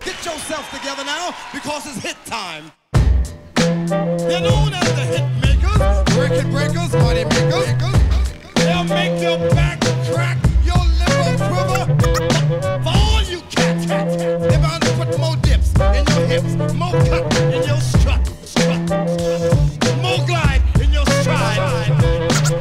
Get yourself together now, because it's hit time. They're known as the hit makers, record breakers, money makers. They'll make your back crack, your liver quiver. For all you cats, they're bound to put more dips in your hips, more cut in your strut, more glide in your stride.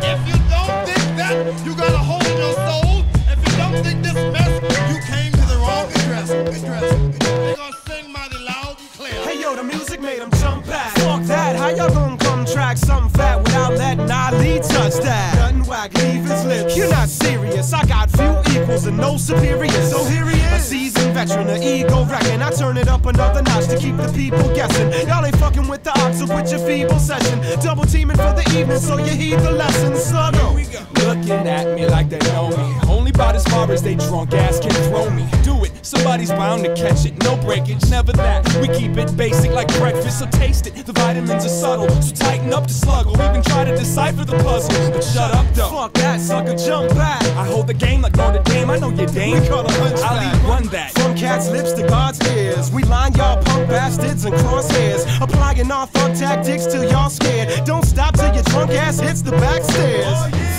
If you don't think that, you got a hole in your soul. If you don't think this mess, you came to the wrong address. They're gonna sing mighty loud and clear. Hey yo, the music made them jump back. Fuck that, how y'all gonna come track something fat without letting Ali touch that? Nothing whack, leave his lips. You're not serious, I got few equals and no superiors. So here he is, a seasoned veteran, an ego wrecking. I turn it up another notch to keep the people guessing. Y'all ain't fucking with the ox or with your feeble session. Double teaming for the evening so you heed the lesson. Sluggo, looking at me like they know me. Only about as far as they drunk ass can throw me. Do it, somebody's bound to catch it. No breakage, never that. We keep it basic like breakfast, so taste it. The vitamins are subtle, so tighten up the sluggle. Even try to decipher the puzzle, but shut up though. fuck that, sucker, jump back. I hold the game like Notre Dame. I know your dame. We call a hunchback. Ali run that. From cats' lips to God's ears, we line y'all punk bastards and crosshairs, applying our thug tactics till y'all scared. Don't stop till your drunk ass hits the back stairs.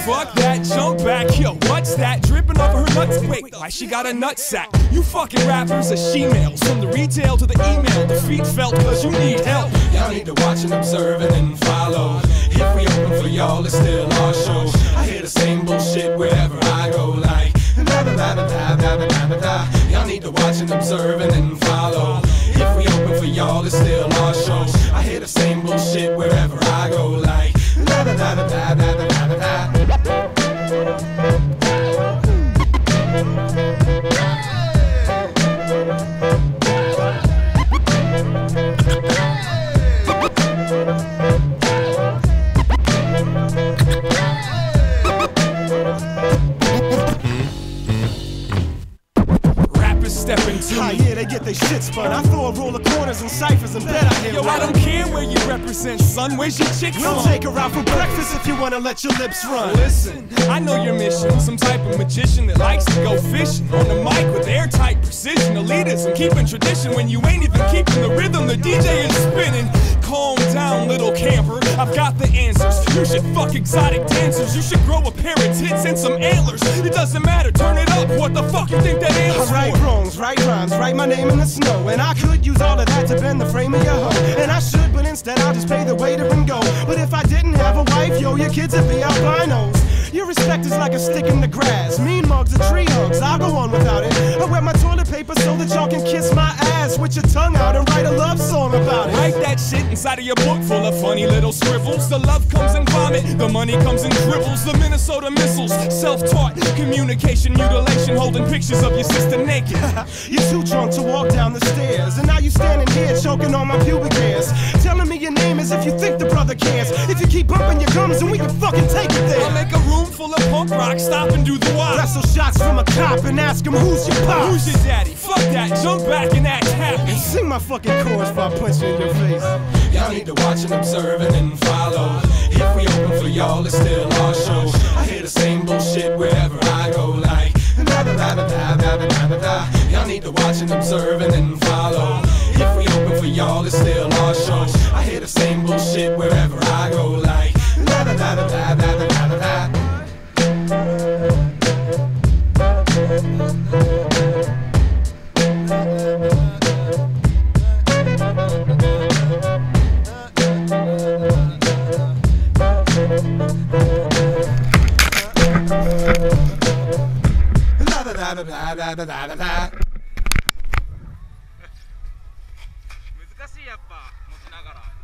Fuck that, jump back, yo, what's that? Dripping over her nuts, wait, why she got a nutsack? You fucking rappers are she-males, from the retail to the email. The feet felt cause you need help. Y'all need to watch and observe and then follow. If we open for y'all, it's still our show. I hear the same bullshit wherever I go, like da da da da da da da da. Y'all need to watch and observe and then follow. If we open for y'all, it's still our show. I hear the same bullshit wherever I go, like da da da da da da da da. Yeah, they get their shit spun. I throw a roll of corners and ciphers and bet I hit. Yo, I don't care where you represent, son. Where's your chick from? We'll take her out for breakfast if you wanna let your lips run. Listen, I know your mission. Some type of magician that likes to go fishing on the mic with airtight precision. Elitism, keeping tradition when you ain't even keeping the rhythm. The DJ is spinning. Calm down, little camper. I've got the answers. You should fuck exotic dancers. You should grow a pair of tits and some antlers. It doesn't matter, turn it up. What the fuck you think that is for? I write wrongs, write rhymes, write my name in the snow. And I could use all of that to bend the frame of your hoe. And I should, but instead I'll just pay the waiter and go. But if I didn't have a wife, yo, your kids would be albinos. Your respect is like a stick in the grass. Mean mugs are tree hugs, I'll go on without it. I wear my toilet paper so that y'all can kiss my ass with your tongue out and write a love song about it. Write that shit inside of your book full of funny little scribbles. The love comes in vomit, the money comes in dribbles. The Minnesota missiles, self-taught communication mutilation, holding pictures of your sister naked. You're too drunk to walk down the stairs, and now you standing here choking on my pubic hairs, telling me your name as if you think the brother cares. If you keep bumping your gums, then we can fucking take it there. I'll make a room full of punk rock, stop and do the why. Wrestle shots from a cop and ask him who's your pop. Who's your daddy? Fuck that, jump back and act happy. Sing my fucking chorus if I punch you in your face. Y'all need to watch and observe and then follow. If we open for y'all, it's still our show. I hear the same bullshit wherever I go, like da da da da da da da da. Y'all need to watch and observe and then follow. If we open for y'all, it's still our show. I hear the same bullshit wherever I go, like da da da da da da da da. Da da da da da da da. 難しいやっぱ持ちながら。